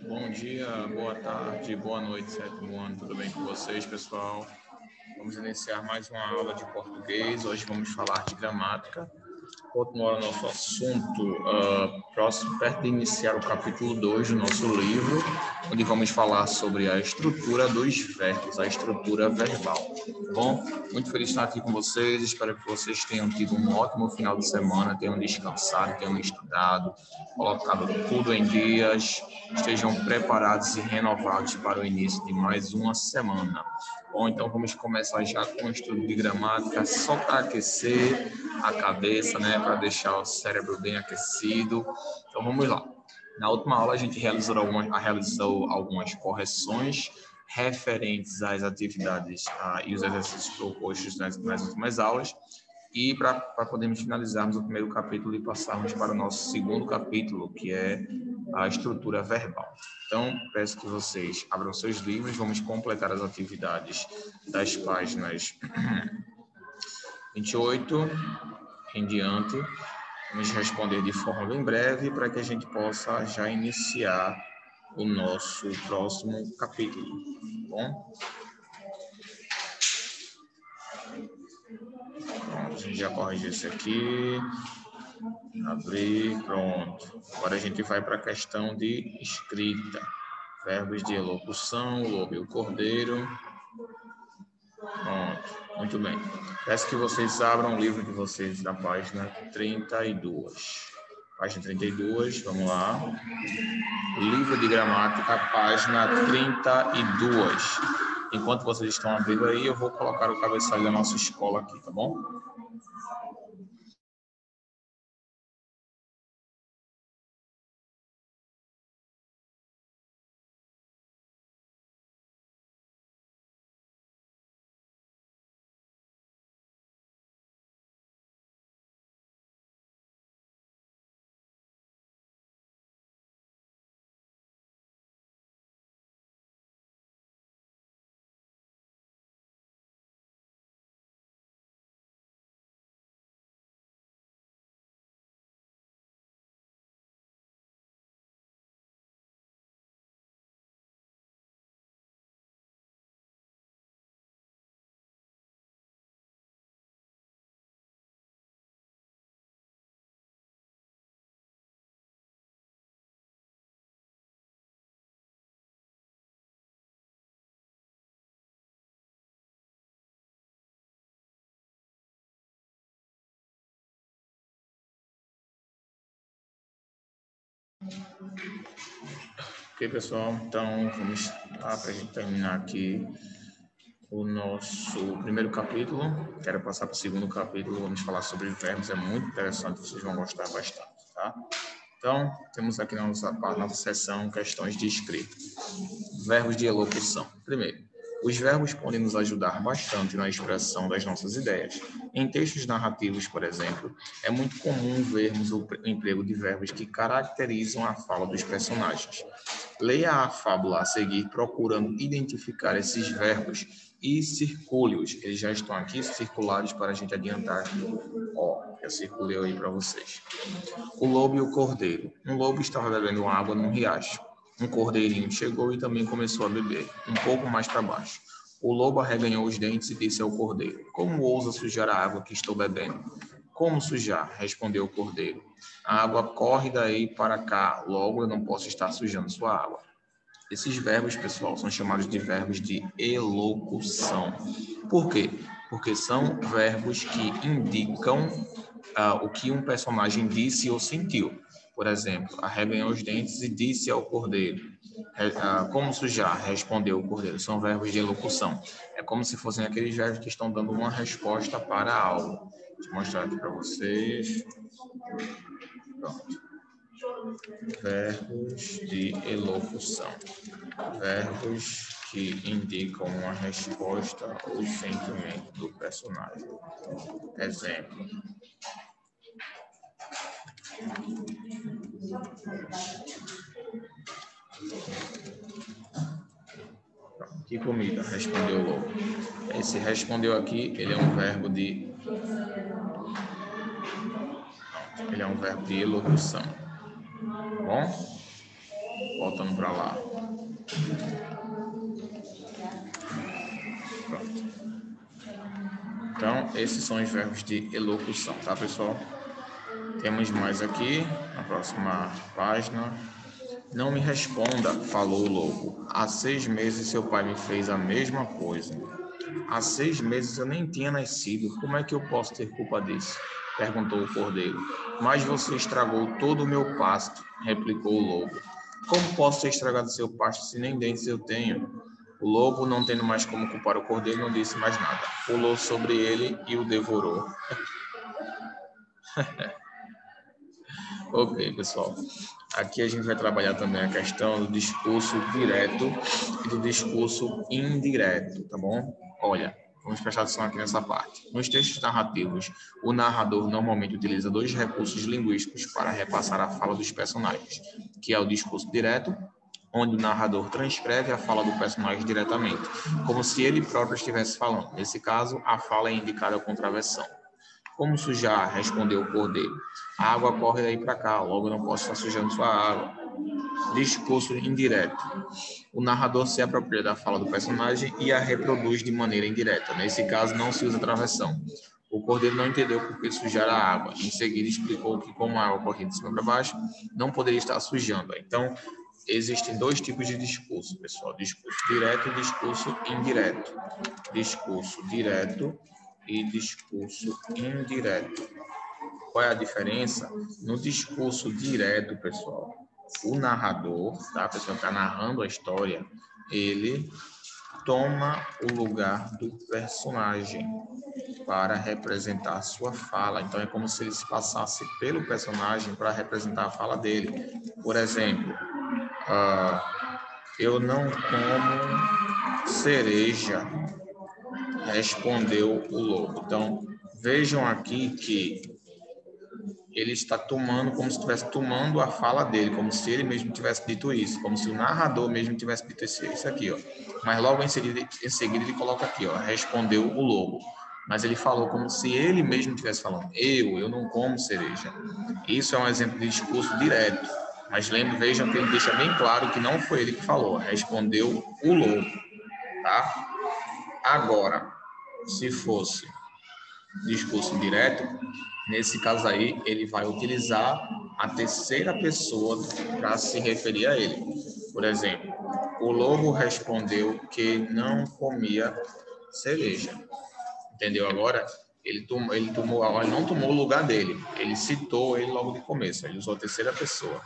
Bom dia, boa tarde, boa noite, sétimo ano, tudo bem com vocês, pessoal? Vamos iniciar mais uma aula de português. Hoje vamos falar de gramática. Continuar o nosso assunto próximo, perto de iniciar o capítulo 2 do nosso livro, onde vamos falar sobre a estrutura dos verbos, a estrutura verbal. Bom, muito feliz de estar aqui com vocês, espero que vocês tenham tido um ótimo final de semana, tenham descansado, tenham estudado, colocado tudo em dias, estejam preparados e renovados para o início de mais uma semana. Bom, então vamos começar já com o estudo de gramática, só para aquecer a cabeça, né, para deixar o cérebro bem aquecido. Então vamos lá. Na última aula a gente realizou algumas correções referentes às atividades e os exercícios propostos nas últimas aulas. E para podermos finalizarmos o primeiro capítulo e passarmos para o nosso segundo capítulo, que é a estrutura verbal. Então, peço que vocês abram seus livros, vamos completar as atividades das páginas 28 em diante. Vamos responder de forma bem breve para que a gente possa já iniciar o nosso próximo capítulo, tá bom? Pronto, a gente já corrigiu isso aqui. Abrir, pronto. Agora a gente vai para a questão de escrita. Verbos de elocução, o lobo e o cordeiro. Pronto, muito bem. Peço que vocês abram o livro de vocês da página 32. Página 32, vamos lá. Livro de gramática, página 32. Enquanto vocês estão abrindo aí, eu vou colocar o cabeçalho da nossa escola aqui, tá bom? Ok, pessoal, então vamos lá para a gente terminar aqui o nosso primeiro capítulo. Quero passar para o segundo capítulo, vamos falar sobre verbos, é muito interessante, vocês vão gostar bastante, tá? Então, temos aqui na nossa seção questões de escrita. Verbos de elocução. Primeiro, os verbos podem nos ajudar bastante na expressão das nossas ideias. Em textos narrativos, por exemplo, é muito comum vermos o emprego de verbos que caracterizam a fala dos personagens. Leia a fábula a seguir, procurando identificar esses verbos e circule-os. Eles já estão aqui circulados para a gente adiantar. Ó, eu circulei aí para vocês. O lobo e o cordeiro. Um lobo estava bebendo água num riacho. Um cordeirinho chegou e também começou a beber, um pouco mais para baixo. O lobo arreganhou os dentes e disse ao cordeiro: Como ousa sujar a água que estou bebendo? Como sujar? Respondeu o cordeiro. A água corre daí para cá, logo eu não posso estar sujando sua água. Esses verbos, pessoal, são chamados de verbos de elocução. Por quê? Porque são verbos que indicam o que um personagem disse ou sentiu. Por exemplo, arreganhou os dentes e disse ao cordeiro. Como sujar? Respondeu o cordeiro. São verbos de elocução. É como se fossem aqueles verbos que estão dando uma resposta para algo. Vou mostrar aqui para vocês. Pronto. Verbos de elocução. Verbos que indicam uma resposta ou sentimento do personagem. Exemplo. Que comida? Respondeu o lobo. Esse respondeu aqui, ele é um verbo de... Ele é um verbo de elocução. Bom? Voltando para lá. Pronto. Então, esses são os verbos de elocução, tá, pessoal? Temos mais aqui, na próxima página. Não me responda, falou o lobo. Há 6 meses seu pai me fez a mesma coisa. Há 6 meses eu nem tinha nascido. Como é que eu posso ter culpa disso? Perguntou o cordeiro. Mas você estragou todo o meu pasto, replicou o lobo. Como posso ter estragado seu pasto se nem dentes eu tenho? O lobo, não tendo mais como culpar o cordeiro, não disse mais nada. Pulou sobre ele e o devorou. Ok, pessoal. Aqui a gente vai trabalhar também a questão do discurso direto e do discurso indireto, tá bom? Olha, vamos prestar atenção aqui nessa parte. Nos textos narrativos, o narrador normalmente utiliza 2 recursos linguísticos para repassar a fala dos personagens, que é o discurso direto, onde o narrador transcreve a fala do personagem diretamente, como se ele próprio estivesse falando. Nesse caso, a fala é indicada com travessão. Como sujar? Respondeu o cordeiro. A água corre daí para cá, logo não posso estar sujando sua água. Discurso indireto. O narrador se apropria da fala do personagem e a reproduz de maneira indireta. Nesse caso, não se usa travessão. O cordeiro não entendeu por que sujar a água. Em seguida, explicou que, como a água corria de cima para baixo, não poderia estar sujando. Então, existem 2 tipos de discurso, pessoal. Discurso direto e discurso indireto. Discurso direto e discurso indireto. Qual é a diferença? No discurso direto, pessoal, o narrador, tá? A pessoa que está narrando a história, ele toma o lugar do personagem para representar a sua fala. Então, é como se ele se passasse pelo personagem para representar a fala dele. Por exemplo, eu não como cereja, respondeu o lobo. Então, vejam aqui que ele está tomando, como se estivesse tomando a fala dele, como se ele mesmo tivesse dito isso, como se o narrador mesmo tivesse dito isso aqui, ó. Mas logo em seguida ele coloca aqui, ó, respondeu o lobo. Mas ele falou como se ele mesmo estivesse falando, eu não como cereja. Isso é um exemplo de discurso direto. Mas vejam que ele deixa bem claro que não foi ele que falou, respondeu o lobo, tá? Agora, se fosse discurso indireto, nesse caso aí, ele vai utilizar a terceira pessoa para se referir a ele. Por exemplo, o lobo respondeu que não comia cereja. Entendeu agora? Ele não tomou o lugar dele. Ele citou ele logo de começo. Ele usou a terceira pessoa.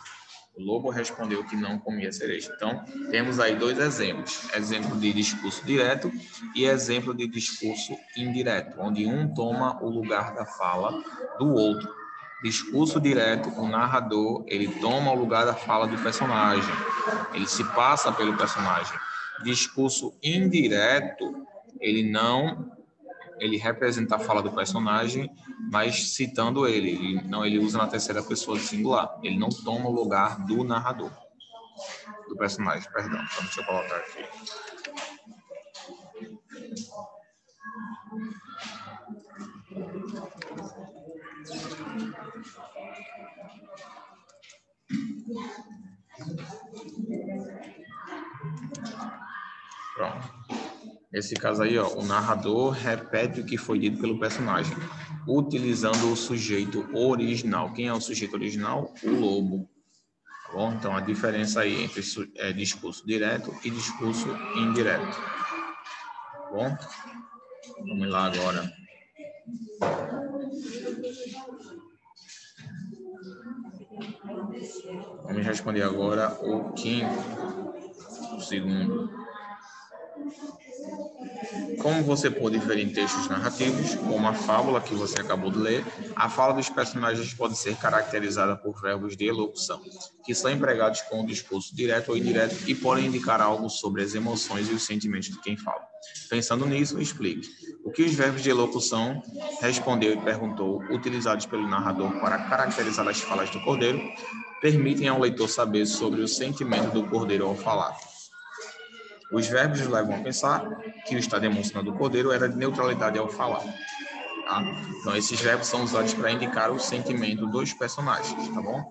O lobo respondeu que não comia cereja. Então, temos aí 2 exemplos. Exemplo de discurso direto e exemplo de discurso indireto, onde um toma o lugar da fala do outro. Discurso direto, o narrador, ele toma o lugar da fala do personagem. Ele se passa pelo personagem. Discurso indireto, ele representa a fala do personagem, mas citando ele. Ele usa na terceira pessoa singular. Ele não toma o lugar do narrador, do personagem, perdão. Então, deixa eu colocar aqui. Pronto. Nesse caso aí, ó, o narrador repete o que foi dito pelo personagem, utilizando o sujeito original. Quem é o sujeito original? O lobo. Tá bom? Então, a diferença aí entre discurso direto e discurso indireto. Tá bom? Vamos lá agora. Vamos responder agora o quinto, o segundo. Como você pode ver em textos narrativos, como a fábula que você acabou de ler, a fala dos personagens pode ser caracterizada por verbos de elocução, que são empregados com o discurso direto ou indireto e podem indicar algo sobre as emoções e os sentimentos de quem fala. Pensando nisso, explique. O que os verbos de elocução, respondeu e perguntou, utilizados pelo narrador para caracterizar as falas do cordeiro, permitem ao leitor saber sobre o sentimento do cordeiro ao falar. Os verbos levam a pensar que o estado demonstrando do cordeiro era de neutralidade ao falar. Tá? Então, esses verbos são usados para indicar o sentimento dos personagens, tá bom?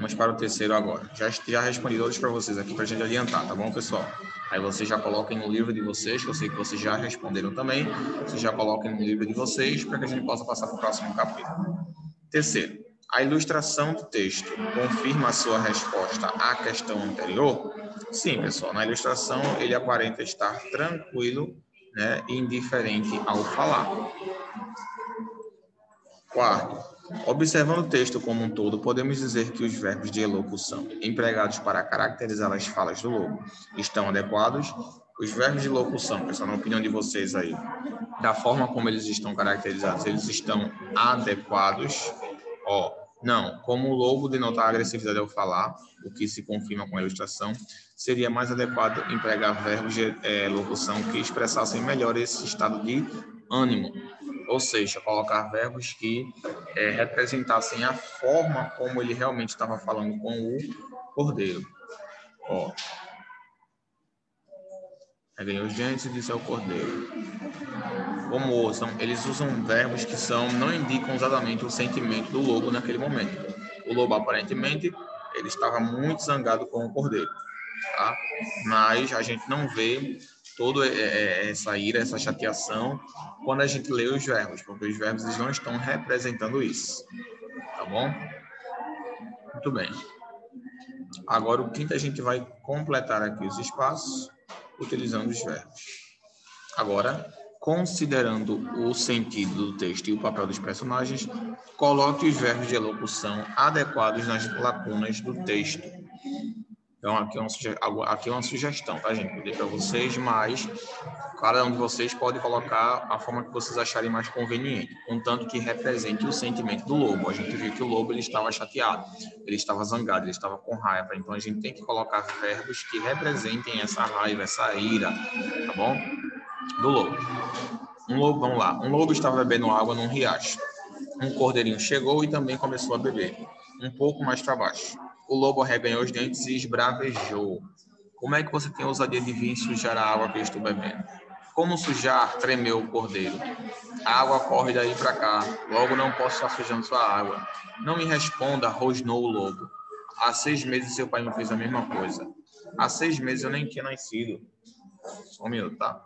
Vamos para o terceiro agora. Já respondi todos para vocês aqui para a gente adiantar, tá bom, pessoal? Aí vocês já coloquem no livro de vocês, que eu sei que vocês já responderam também. Vocês já coloquem no livro de vocês para que a gente possa passar para o próximo capítulo. Terceiro, a ilustração do texto confirma a sua resposta à questão anterior? Sim, pessoal. Na ilustração, ele aparenta estar tranquilo, né, e indiferente ao falar. Quarto, observando o texto como um todo, podemos dizer que os verbos de elocução empregados para caracterizar as falas do lobo estão adequados. Os verbos de locução, pessoal, na opinião de vocês aí, da forma como eles estão caracterizados, eles estão adequados? Não. Como o lobo denota a agressividade ao falar, o que se confirma com a ilustração, seria mais adequado empregar verbos de locução que expressassem melhor esse estado de ânimo. Ou seja, colocar verbos que representassem a forma como ele realmente estava falando com o cordeiro. Ganhou os dentes e disse ao cordeiro. Como ouçam, eles usam verbos que não indicam exatamente o sentimento do lobo naquele momento. O lobo, aparentemente, ele estava muito zangado com o cordeiro, tá? Mas a gente não vê toda essa ira, essa chateação, quando a gente lê os verbos, porque os verbos eles não estão representando isso, tá bom? Muito bem. Agora, o quinto, a gente vai completar aqui os espaços utilizando os verbos. Agora, considerando o sentido do texto e o papel dos personagens, coloque os verbos de elocução adequados nas lacunas do texto. Então, aqui é uma sugestão, tá, gente? Eu dei para vocês, mas cada um de vocês pode colocar a forma que vocês acharem mais conveniente, contanto que represente o sentimento do lobo. A gente viu que o lobo ele estava chateado, ele estava zangado, ele estava com raiva. Então, a gente tem que colocar verbos que representem essa raiva, essa ira, tá bom? Do lobo. Vamos lá. Um lobo estava bebendo água num riacho. Um cordeirinho chegou e também começou a beber. Um pouco mais para baixo. O lobo arreganhou os dentes e esbravejou. Como é que você tem a ousadia de vir sujar a água que eu estou bebendo? Como sujar? Tremeu o cordeiro. A água corre daí para cá. Logo não posso estar sujando sua água. Não me responda, rosnou o lobo. Há 6 meses seu pai me fez a mesma coisa. Há 6 meses eu nem tinha nascido. Só um minuto, tá?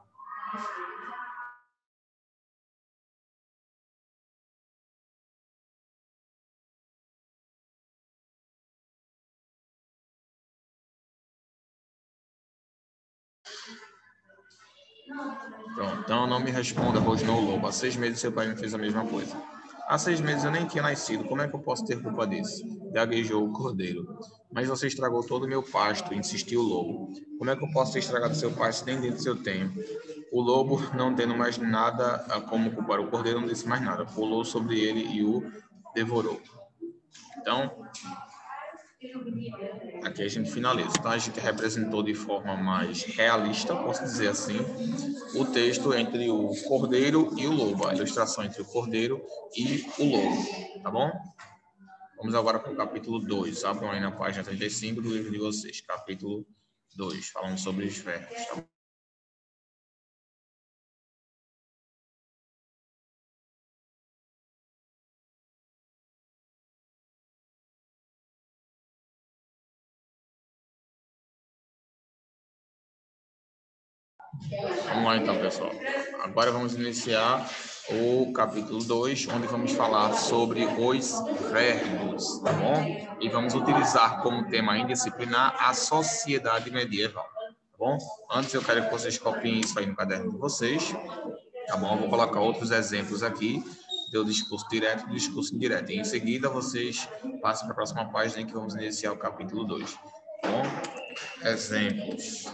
Pronto, então não me responda, rosnou o lobo. Há 6 meses seu pai me fez a mesma coisa. Há 6 meses eu nem tinha nascido, como é que eu posso ter culpa disso? Gaguejou o cordeiro. Mas você estragou todo o meu pasto, insistiu o lobo. Como é que eu posso ter estragado seu pasto nem dentro do seu tempo? O lobo, não tendo mais nada como culpar o cordeiro, não disse mais nada. Pulou sobre ele e o devorou. Então, aqui a gente finaliza. Então, a gente representou de forma mais realista, posso dizer assim, o texto entre o cordeiro e o lobo, a ilustração entre o cordeiro e o lobo, tá bom? Vamos agora para o capítulo 2. Abram aí na página 35 do livro de vocês. Capítulo 2, falando sobre os verbos, tá bom? Vamos lá então, pessoal. Agora vamos iniciar o capítulo 2, onde vamos falar sobre os verbos, tá bom? E vamos utilizar como tema indisciplinar a sociedade medieval, tá bom? Antes eu quero que vocês copiem isso aí no caderno de vocês, tá bom? Eu vou colocar outros exemplos aqui do discurso direto e do discurso indireto. E em seguida vocês passem para a próxima página que vamos iniciar o capítulo 2, tá bom? Exemplos.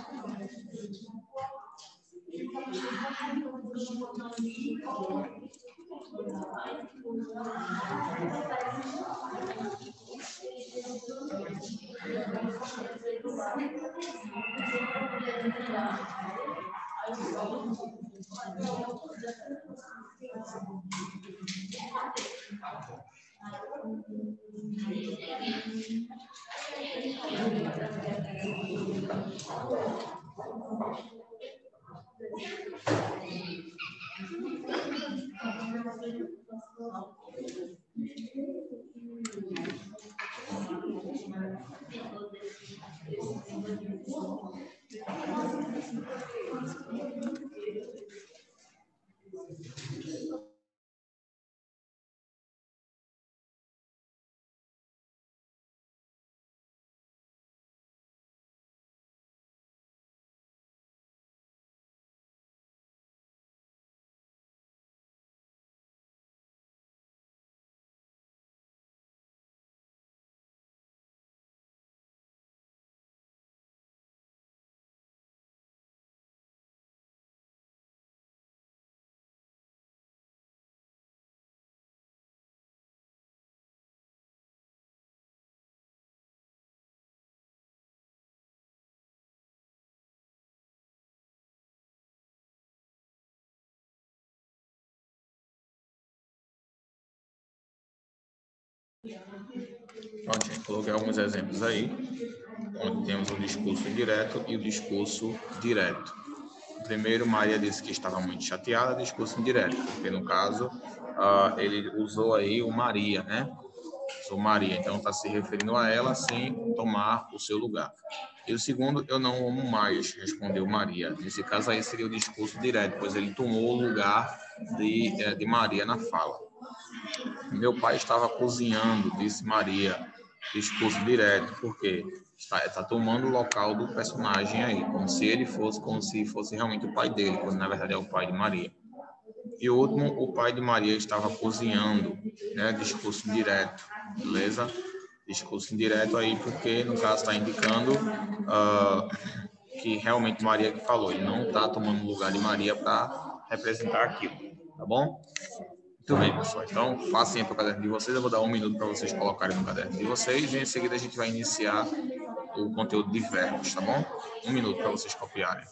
Pronto, gente, coloquei alguns exemplos aí, onde temos o discurso indireto e o discurso direto. Primeiro, Maria disse que estava muito chateada, discurso indireto, porque no caso, ele usou aí o Maria, né? Usou Maria, então está se referindo a ela sem tomar o seu lugar. E o segundo, eu não amo mais, respondeu Maria. Nesse caso aí seria o discurso direto, pois ele tomou o lugar de Maria na fala. Meu pai estava cozinhando, disse Maria, discurso direto, porque está tomando o local do personagem aí, como se fosse realmente o pai dele, quando na verdade é o pai de Maria. E o último, o pai de Maria estava cozinhando, né? Discurso direto, beleza? Discurso indireto aí, porque no caso está indicando que realmente Maria que falou, ele não está tomando o lugar de Maria para representar aquilo, tá bom? Muito bem, pessoal. Então, passem para o caderno de vocês. Eu vou dar 1 minuto para vocês colocarem no caderno de vocês e em seguida a gente vai iniciar o conteúdo de verbos, tá bom? 1 minuto para vocês copiarem.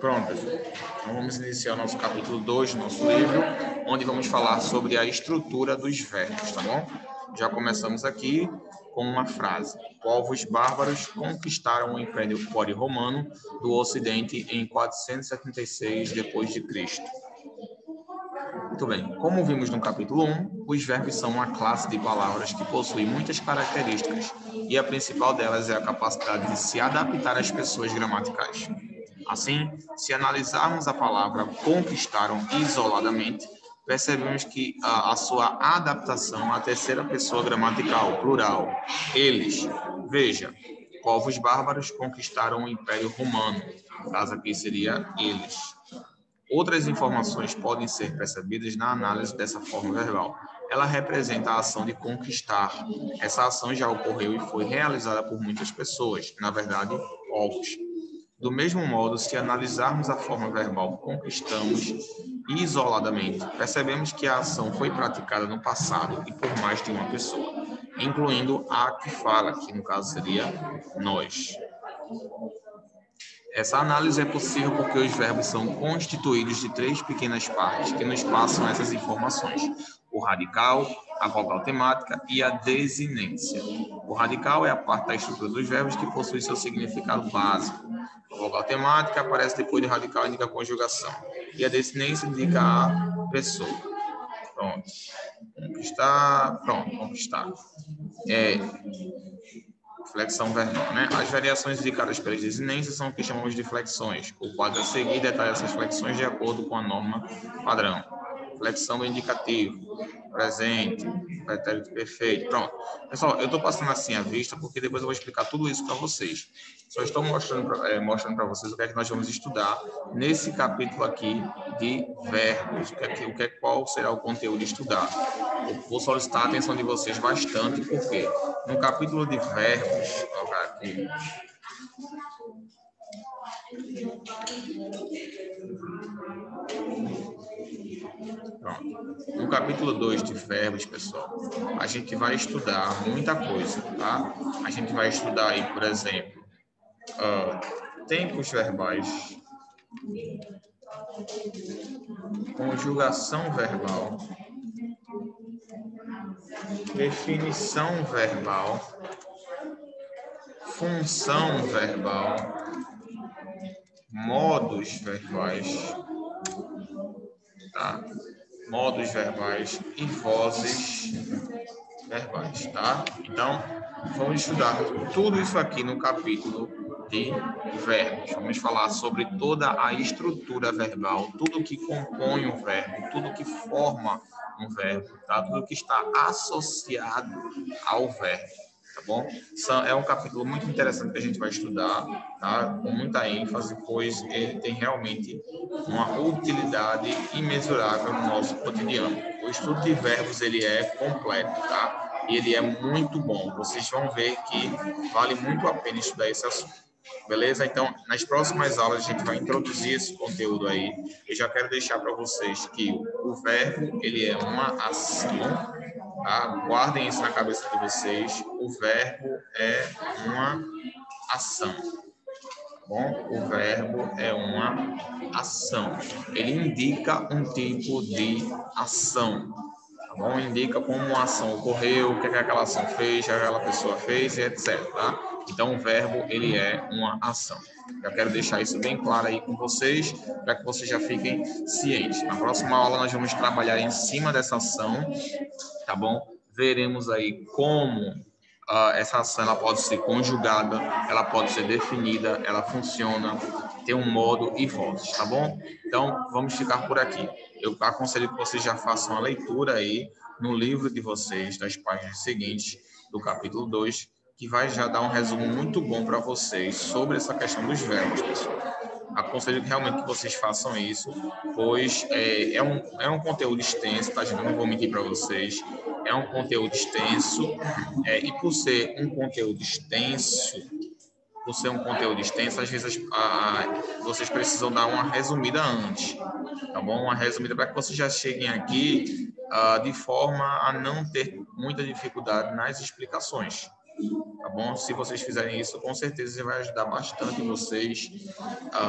Pronto, pessoal. Então vamos iniciar o nosso capítulo 2 do nosso livro, onde vamos falar sobre a estrutura dos verbos, tá bom? Já começamos aqui com uma frase. Povos bárbaros conquistaram o Império Romano do Ocidente em 476 d.C. Muito bem. Como vimos no capítulo 1, os verbos são uma classe de palavras que possui muitas características, e a principal delas é a capacidade de se adaptar às pessoas gramaticais. Assim, se analisarmos a palavra conquistaram isoladamente, percebemos que a sua adaptação à terceira pessoa gramatical, plural, eles. Veja, povos bárbaros conquistaram o Império Romano. No caso aqui seria eles. Outras informações podem ser percebidas na análise dessa forma verbal. Ela representa a ação de conquistar. Essa ação já ocorreu e foi realizada por muitas pessoas, na verdade, povos. Do mesmo modo, se analisarmos a forma verbal conquistamos isoladamente, percebemos que a ação foi praticada no passado e por mais de uma pessoa, incluindo a que fala, que no caso seria nós. Essa análise é possível porque os verbos são constituídos de 3 pequenas partes que nos passam essas informações: o radical, a vogal temática e a desinência. O radical é a parte da estrutura dos verbos que possui seu significado básico. A vogal temática aparece depois do radical e indica a conjugação. E a desinência indica a pessoa. Pronto. Conquistar. Pronto, conquistar. Flexão verbal, né? As variações indicadas pelas desinências são o que chamamos de flexões. O quadro a seguir detalha essas flexões de acordo com a norma padrão. flexão do indicativo, presente, pretérito perfeito. Pronto. Pessoal, eu estou passando assim à vista porque depois eu vou explicar tudo isso para vocês. Só estou mostrando para vocês o que é que nós vamos estudar nesse capítulo aqui de verbos. Qual será o conteúdo estudado. Eu vou solicitar a atenção de vocês bastante, porque no capítulo de verbos, vou colocar aqui, pronto. No capítulo 2 de verbos, pessoal, a gente vai estudar muita coisa, tá? A gente vai estudar aí, por exemplo, tempos verbais, conjugação verbal, definição verbal, função verbal, modos verbais, tá? Modos verbais e vozes verbais, tá? Então, vamos estudar tudo isso aqui no capítulo de verbos. Vamos falar sobre toda a estrutura verbal, tudo que compõe um verbo, tudo que forma um verbo, tá? Tudo que está associado ao verbo, tá bom? É um capítulo muito interessante que a gente vai estudar, tá? Com muita ênfase, pois ele tem realmente uma utilidade imensurável no nosso cotidiano. O estudo de verbos, ele é completo, tá? E ele é muito bom. Vocês vão ver que vale muito a pena estudar esse assunto. Beleza? Então, nas próximas aulas, a gente vai introduzir esse conteúdo aí. Eu já quero deixar para vocês que o verbo, ele é uma ação, tá? Guardem isso na cabeça de vocês. O verbo é uma ação, tá bom? O verbo é uma ação. Ele indica um tipo de ação, tá bom? Indica como uma ação ocorreu, o que aquela ação fez, o que aquela pessoa fez, e etc, tá? Então, o verbo, ele é uma ação. Eu quero deixar isso bem claro aí com vocês, para que vocês já fiquem cientes. Na próxima aula, nós vamos trabalhar em cima dessa ação, tá bom? Veremos aí como essa ação ela pode ser conjugada, ela pode ser definida, ela funciona, tem um modo e vozes, tá bom? Então, vamos ficar por aqui. Eu aconselho que vocês já façam a leitura aí no livro de vocês, das páginas seguintes, do capítulo 2, que vai já dar um resumo muito bom para vocês sobre essa questão dos verbos, pessoal. Aconselho que realmente que vocês façam isso, pois é um conteúdo extenso, tá, gente? Eu não vou mentir para vocês. É um conteúdo extenso, e por ser um conteúdo extenso, às vezes vocês precisam dar uma resumida antes, tá bom? Uma resumida para que vocês já cheguem aqui de forma a não ter muita dificuldade nas explicações, tá bom? Se vocês fizerem isso, com certeza vai ajudar bastante vocês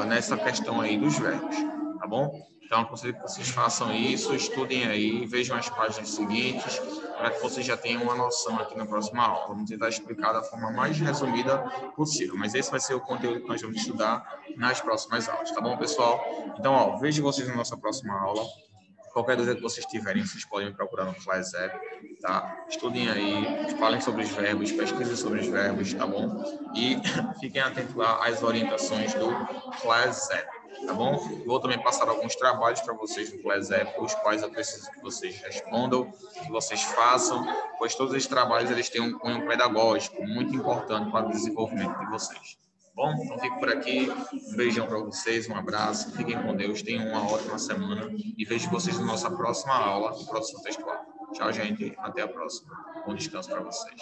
nessa questão aí dos verbos, tá bom? Então, aconselho que vocês façam isso, estudem aí, vejam as páginas seguintes, para que vocês já tenham uma noção aqui na próxima aula. Vamos tentar explicar da forma mais resumida possível, mas esse vai ser o conteúdo que nós vamos estudar nas próximas aulas, tá bom, pessoal? Então, vejo vocês na nossa próxima aula. Qualquer dúvida que vocês tiverem, vocês podem me procurar no Class App, tá? Estudem aí, falem sobre os verbos, pesquisem sobre os verbos, tá bom? E fiquem atentos lá às orientações do Class App, tá bom? Vou também passar alguns trabalhos para vocês no Class App, os quais eu preciso que vocês respondam, que vocês façam, pois todos esses trabalhos eles têm um cunho pedagógico muito importante para o desenvolvimento de vocês. Bom, então fico por aqui. Um beijão para vocês, um abraço, fiquem com Deus, tenham uma ótima semana e vejo vocês na nossa próxima aula, no próximo textual. Tchau, gente. Até a próxima. Bom descanso para vocês.